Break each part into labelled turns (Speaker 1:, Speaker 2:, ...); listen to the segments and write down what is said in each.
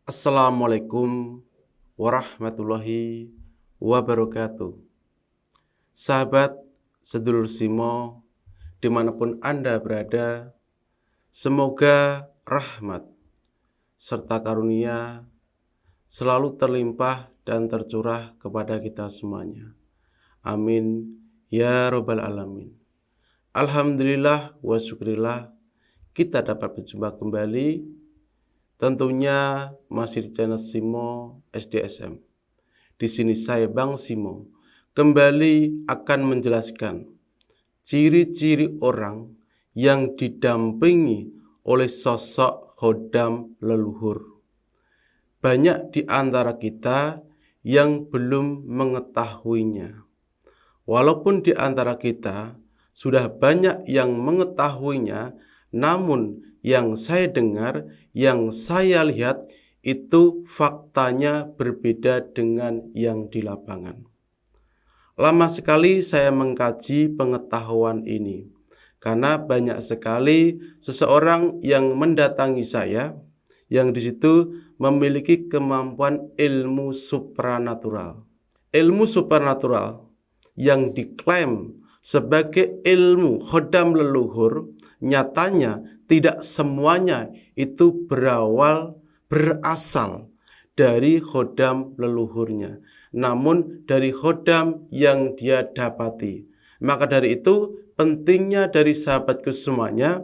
Speaker 1: Assalamualaikum warahmatullahi wabarakatuh. Sahabat sedulur Simo, dimanapun Anda berada, semoga rahmat serta karunia selalu terlimpah dan tercurah kepada kita semuanya. Amin ya robbal alamin. Alhamdulillah wa syukurillah kita dapat berjumpa kembali, tentunya masih di channel Simo SDSM. Di sini saya Bang Simo kembali akan menjelaskan ciri-ciri orang yang didampingi oleh sosok khodam leluhur. Banyak di antara kita yang belum mengetahuinya. Walaupun di antara kita sudah banyak yang mengetahuinya, namun yang saya dengar, yang saya lihat itu faktanya berbeda dengan yang di lapangan. Lama sekali saya mengkaji pengetahuan ini, karena banyak sekali seseorang yang mendatangi saya, yang di situ memiliki kemampuan ilmu supranatural. Ilmu supranatural yang diklaim sebagai ilmu khodam leluhur, nyatanya tidak semuanya itu berasal dari khodam leluhurnya, namun dari khodam yang dia dapati. Maka dari itu pentingnya dari sahabatku semuanya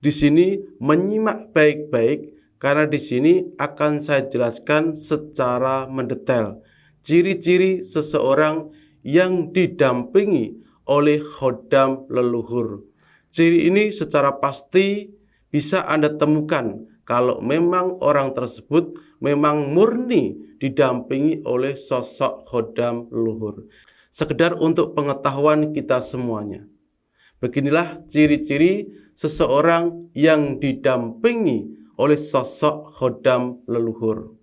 Speaker 1: di sini menyimak baik-baik, karena di sini akan saya jelaskan secara mendetail ciri-ciri seseorang yang didampingi oleh khodam leluhur. Ciri ini secara pasti bisa Anda temukan kalau memang orang tersebut memang murni didampingi oleh sosok khodam leluhur. Sekedar untuk pengetahuan kita semuanya, beginilah ciri-ciri seseorang yang didampingi oleh sosok khodam leluhur.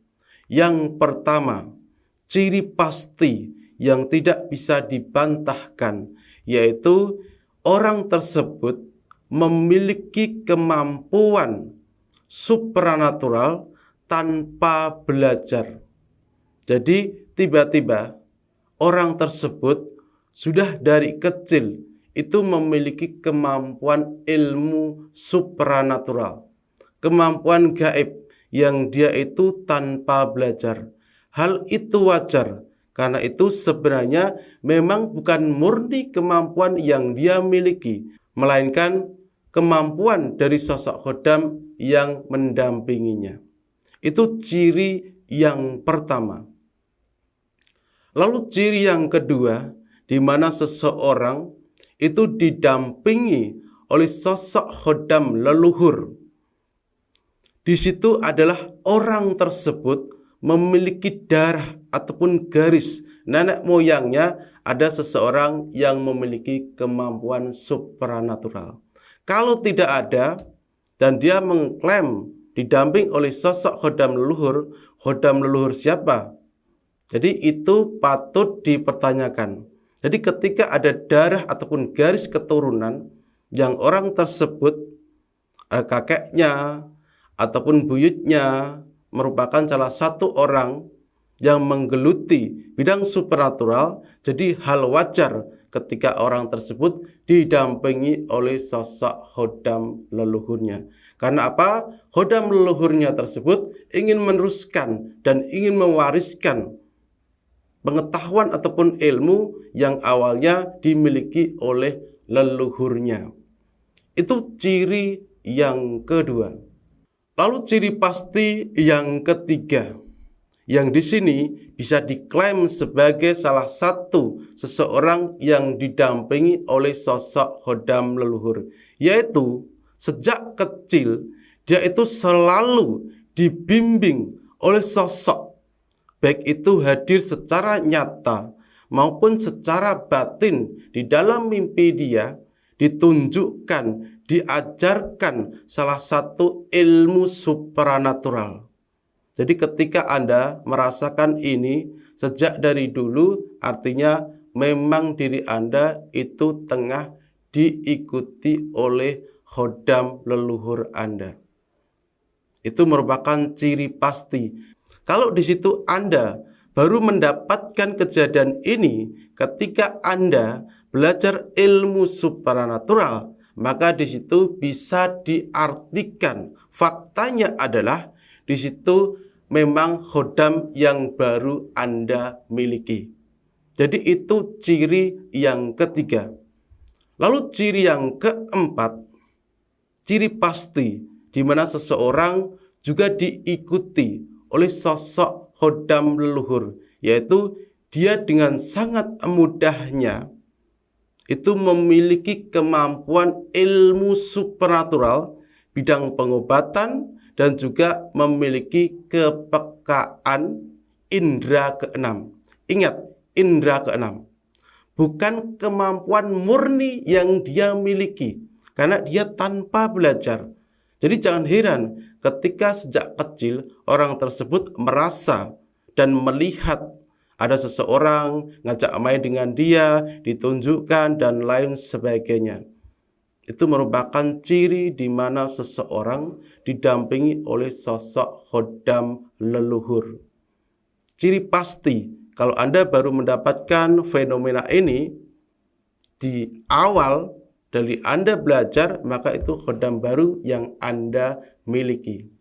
Speaker 1: Yang pertama, ciri pasti yang tidak bisa dibantahkan, yaitu orang tersebut memiliki kemampuan supranatural tanpa belajar. Jadi tiba-tiba orang tersebut sudah dari kecil itu memiliki kemampuan ilmu supranatural, kemampuan gaib yang dia itu tanpa belajar. Hal itu wajar, karena itu sebenarnya memang bukan murni kemampuan yang dia miliki, melainkan kemampuan dari sosok khodam yang mendampinginya. Itu ciri yang pertama. Lalu ciri yang kedua, di mana seseorang itu didampingi oleh sosok khodam leluhur. Di situ adalah orang tersebut memiliki darah ataupun garis nenek moyangnya ada seseorang yang memiliki kemampuan supranatural. Kalau tidak ada dan dia mengklaim didamping oleh sosok khodam leluhur siapa? Jadi itu patut dipertanyakan. Jadi ketika ada darah ataupun garis keturunan yang orang tersebut kakeknya ataupun buyutnya merupakan salah satu orang yang menggeluti bidang supernatural, jadi hal wajar ketika orang tersebut didampingi oleh sosok khodam leluhurnya. Karena apa? Khodam leluhurnya tersebut ingin meneruskan dan ingin mewariskan pengetahuan ataupun ilmu yang awalnya dimiliki oleh leluhurnya. Itu ciri yang kedua. Lalu ciri pasti yang ketiga, yang di sini bisa diklaim sebagai salah satu seseorang yang didampingi oleh sosok khodam leluhur, yaitu sejak kecil dia itu selalu dibimbing oleh sosok, baik itu hadir secara nyata maupun secara batin di dalam mimpi dia, ditunjukkan, diajarkan salah satu ilmu supranatural. Jadi ketika Anda merasakan ini sejak dari dulu, artinya memang diri Anda itu tengah diikuti oleh khodam leluhur Anda. Itu merupakan ciri pasti. Kalau di situ Anda baru mendapatkan kejadian ini ketika Anda belajar ilmu supranatural, maka di situ bisa diartikan faktanya adalah di situ memang khodam yang baru Anda miliki. Jadi itu ciri yang ketiga. Lalu ciri yang keempat, ciri pasti di mana seseorang juga diikuti oleh sosok khodam leluhur, yaitu dia dengan sangat mudahnya itu memiliki kemampuan ilmu supernatural, bidang pengobatan, dan juga memiliki kepekaan indera keenam. Ingat, indera keenam. Bukan kemampuan murni yang dia miliki, karena dia tanpa belajar. Jadi jangan heran ketika sejak kecil orang tersebut merasa dan melihat ada seseorang ngajak main dengan dia, ditunjukkan, dan lain sebagainya. Itu merupakan ciri di mana seseorang didampingi oleh sosok khodam leluhur. Ciri pasti kalau Anda baru mendapatkan fenomena ini di awal dari Anda belajar, maka itu khodam baru yang Anda miliki.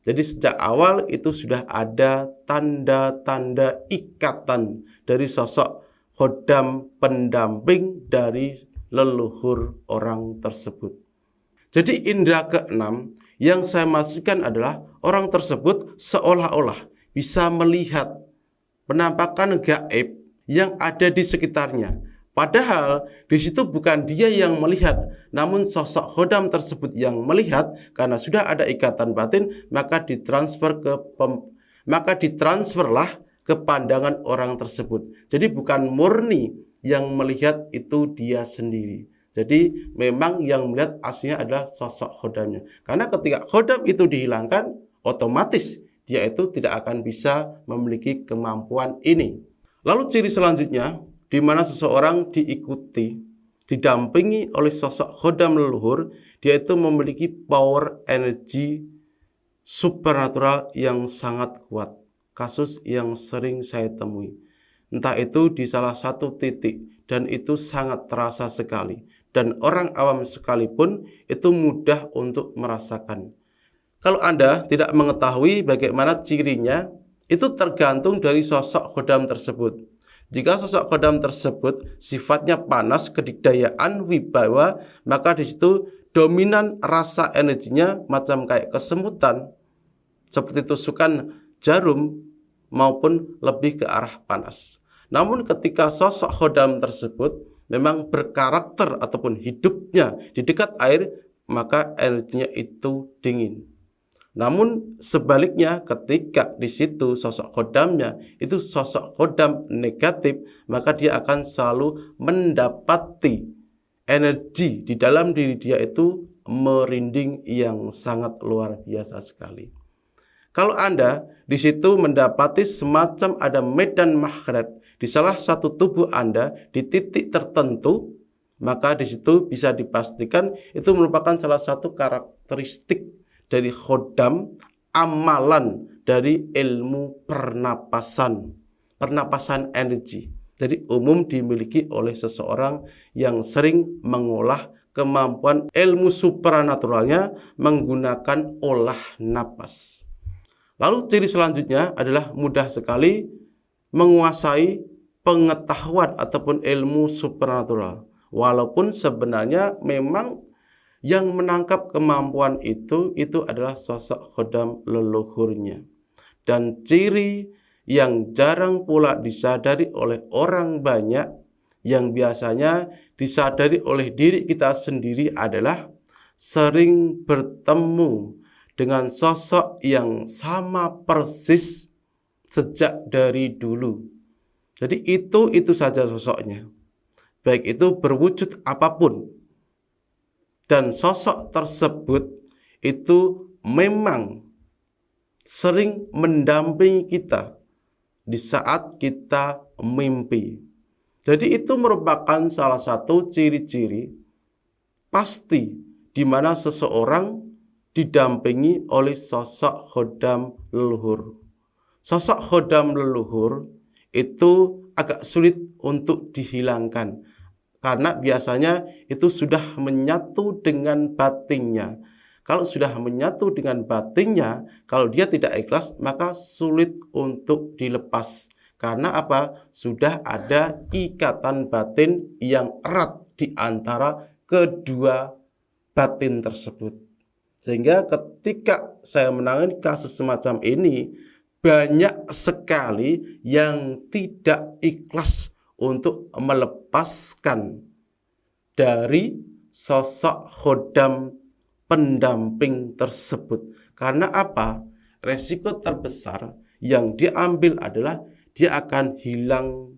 Speaker 1: Jadi sejak awal itu sudah ada tanda-tanda ikatan dari sosok khodam pendamping dari leluhur orang tersebut. Jadi indera keenam yang saya maksudkan adalah orang tersebut seolah-olah bisa melihat penampakan gaib yang ada di sekitarnya. Padahal di situ bukan dia yang melihat, namun sosok khodam tersebut yang melihat. Karena sudah ada ikatan batin, maka ditransferlah ke pandangan orang tersebut. Jadi bukan murni yang melihat itu dia sendiri. Jadi memang yang melihat aslinya adalah sosok khodamnya. Karena ketika khodam itu dihilangkan, otomatis dia itu tidak akan bisa memiliki kemampuan ini. Lalu ciri selanjutnya, di mana seseorang diikuti, didampingi oleh sosok khodam leluhur, dia itu memiliki power energi supernatural yang sangat kuat. Kasus yang sering saya temui, entah itu di salah satu titik, dan itu sangat terasa sekali. Dan orang awam sekalipun itu mudah untuk merasakan. Kalau Anda tidak mengetahui bagaimana cirinya, itu tergantung dari sosok khodam tersebut. Jika sosok khodam tersebut sifatnya panas, kedikdayaan, wibawa, maka di situ dominan rasa energinya macam kayak kesemutan, seperti tusukan jarum maupun lebih ke arah panas. Namun ketika sosok khodam tersebut memang berkarakter ataupun hidupnya di dekat air, maka energinya itu dingin. Namun sebaliknya ketika di situ sosok khodamnya itu sosok khodam negatif, maka dia akan selalu mendapati energi di dalam diri dia itu merinding yang sangat luar biasa sekali. Kalau Anda di situ mendapati semacam ada medan magnet di salah satu tubuh Anda di titik tertentu, maka di situ bisa dipastikan itu merupakan salah satu karakteristik dari khodam, amalan dari ilmu pernapasan energi. Jadi umum dimiliki oleh seseorang yang sering mengolah kemampuan ilmu supranaturalnya menggunakan olah napas. Lalu ciri selanjutnya adalah mudah sekali menguasai pengetahuan ataupun ilmu supernatural. Walaupun sebenarnya memang yang menangkap kemampuan itu adalah sosok khodam leluhurnya. Dan ciri yang jarang pula disadari oleh orang banyak, yang biasanya disadari oleh diri kita sendiri adalah sering bertemu dengan sosok yang sama persis sejak dari dulu. Jadi itu saja sosoknya. Baik itu berwujud apapun. Dan sosok tersebut itu memang sering mendampingi kita di saat kita mimpi. Jadi itu merupakan salah satu ciri-ciri pasti di mana seseorang didampingi oleh sosok khodam leluhur. sosok khodam leluhur itu agak sulit untuk dihilangkan karena biasanya itu sudah menyatu dengan batinnya. Kalau sudah menyatu dengan batinnya, kalau dia tidak ikhlas maka sulit untuk dilepas. Karena apa? Sudah ada ikatan batin yang erat di antara kedua batin tersebut. Sehingga ketika saya menangani kasus semacam ini, banyak sekali yang tidak ikhlas untuk melepaskan dari sosok khodam pendamping tersebut. Karena apa? Resiko terbesar yang diambil adalah dia akan hilang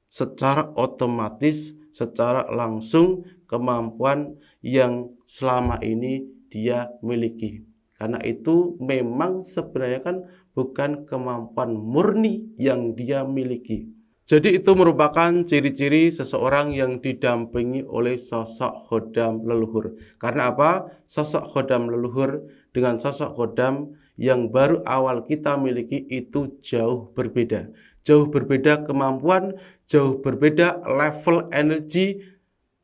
Speaker 1: secara otomatis, secara langsung kemampuan yang selama ini dia miliki. Karena itu memang sebenarnya kan bukan kemampuan murni yang dia miliki. Jadi itu merupakan ciri-ciri seseorang yang didampingi oleh sosok khodam leluhur. Karena apa? Sosok khodam leluhur dengan sosok khodam yang baru awal kita miliki itu jauh berbeda. Jauh berbeda kemampuan, jauh berbeda level energi.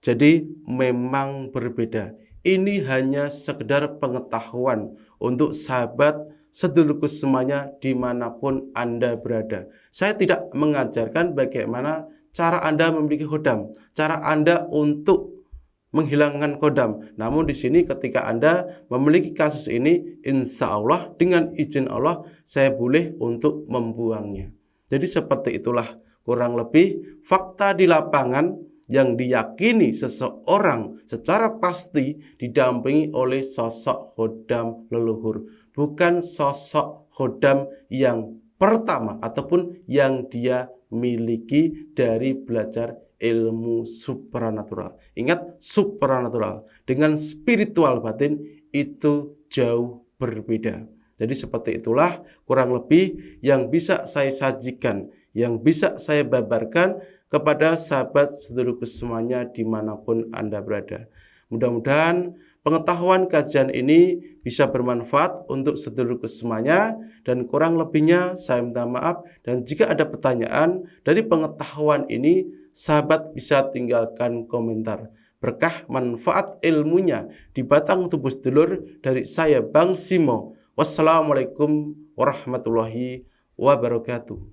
Speaker 1: Jadi memang berbeda. Ini hanya sekedar pengetahuan untuk sahabat sedulurku semuanya dimanapun Anda berada. Saya tidak mengajarkan bagaimana cara Anda memiliki khodam, cara Anda untuk menghilangkan khodam. Namun di sini ketika Anda memiliki kasus ini, insya Allah dengan izin Allah saya boleh untuk membuangnya. Jadi seperti itulah kurang lebih fakta di lapangan yang diyakini seseorang secara pasti didampingi oleh sosok khodam leluhur, bukan sosok khodam yang pertama ataupun yang dia miliki dari belajar ilmu supranatural. Ingat, supranatural dengan spiritual batin itu jauh berbeda. Jadi seperti itulah kurang lebih yang bisa saya sajikan, yang bisa saya babarkan kepada sahabat sedulurku semuanya dimanapun Anda berada. Mudah-mudahan pengetahuan kajian ini bisa bermanfaat untuk sedulurku semuanya, dan kurang lebihnya saya minta maaf. Dan jika ada pertanyaan dari pengetahuan ini, sahabat bisa tinggalkan komentar. Berkah manfaat ilmunya di batang tubuh sedulur dari saya Bang Simo. Wassalamualaikum warahmatullahi wabarakatuh.